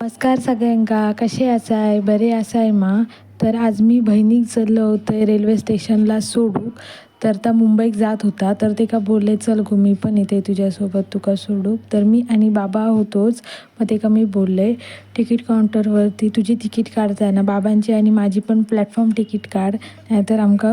नमस्कार सगळ्यांका, कसे आसाय? बरे आसाय मा? तर आज मी बहिणीक चल्लो होतं रेल्वे स्टेशनला सोडूक. तर त्या मुंबईक जात होता, तर ते का बोलले चल गो मी पण येते तुझ्यासोबत तुका सोडूक. तर मी आणि बाबा होतोच. मग ते का मी बोलले तिकीट काउंटरवरती तुझी तिकीट काढताय ना, बाबांची आणि माझी पण प्लॅटफॉर्म तिकीट काढ, नाहीतर आमका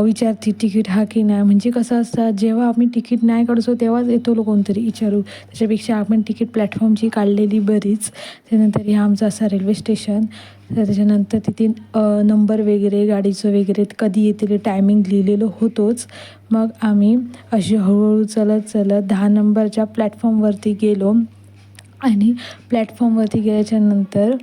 विचारती तिकीट हा की नाही. म्हणजे कसं असतं, जेव्हा आम्ही तिकीट नाही काढतो तेव्हाच येतो कोणतरी विचारू, त्याच्यापेक्षा आपण तिकीट प्लॅटफॉर्मची काढलेली बरीच. त्यानंतर ह्या आमचं असं रेल्वे स्टेशन. तर त्याच्यानंतर तिथे नंबर वगैरे गाडीचं वगैरे कधी येतील टायमिंग लिहिलेलं होतोच. मग आम्ही अशी हळूहळू चलत चलत 10 नंबरच्या प्लॅटफॉर्मवरती गेलो. आणि प्लॅटफॉर्मवरती गेल्याच्यानंतर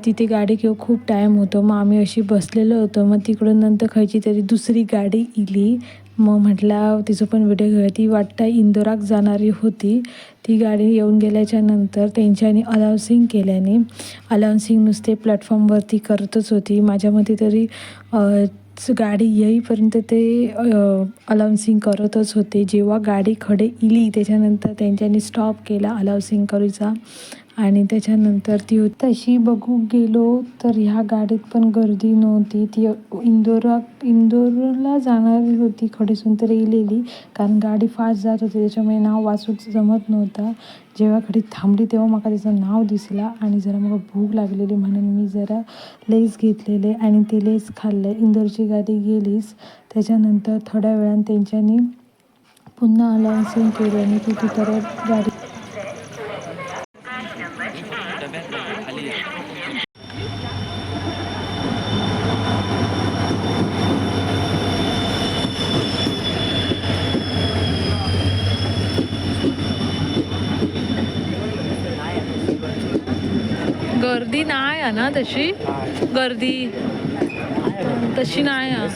तिथे गाडी किंवा खूप टाईम होतो. मग आम्ही अशी बसलेलो होतो. मग तिकडून नंतर खायची तरी दुसरी गाडी इली. मग म्हटलं तिचं पण व्हिडिओ घेऊया. ती वाटतं इंदोराक जाणारी होती. ती गाडी येऊन गेल्याच्या नंतर त्यांच्यानी अनाउन्सिंग केल्याने अनाउन्सिंग नुसते प्लॅटफॉर्मवरती करतच होती. माझ्यामध्ये तरी गाडी येईपर्यंत ते अनाउन्सिंग करतच होते. जेव्हा गाडी खडे इली त्याच्यानंतर त्यांच्यानी स्टॉप केला अनाउन्सिंग करूचा. आणि त्याच्यानंतर ती तशी बघू गेलो तर ह्या गाडीत पण गर्दी नव्हती. ती इंदोरला जाणारी होती खडेसून तर येलेली, कारण गाडी फास्ट जात होती त्याच्यामुळे नाव वाचूच जमत नव्हता. जेव्हा गाडी थांबली तेव्हा मला त्याचं नाव दिसला आणि जरा मला भूक लागलेली म्हणून मी जरा लेस घेतलेले आणि ते लेस खाल्ले. इंदोरची गाडी गेलीच. त्याच्यानंतर थोड्या वेळाने त्यांच्यानी पुन्हा अनाउन्सिंग केली आणि ती परत गाडी गर्दी नाही आहे ना तशी. गर्दी तशी नाही आहे.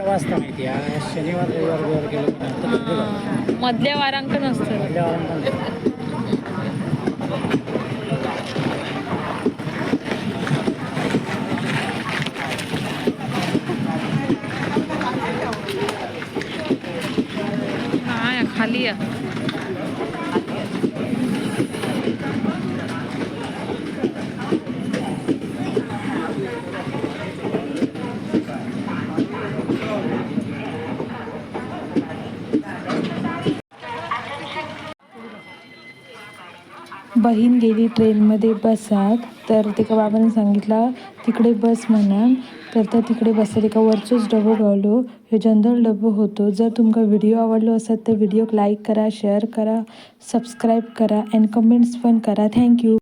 वाजता माहिती आहे शनिवार रविवार गेलो मधल्या वारांक नसतं. नाही खाली आहे. बहीण गेली ट्रेनमध्ये बसात. तर ते का बाबांनी सांगितलं तिकडे बस म्हणा. तर तिकडे बसले का वरचोच डबो गावलो. हे जनरल डबो होतो. जर तुमका व्हिडिओ आवडलो असेल तर व्हिडिओ लाईक करा, शेअर करा, सबस्क्राईब करा अँड कमेंट्स पण करा. थँक्यू.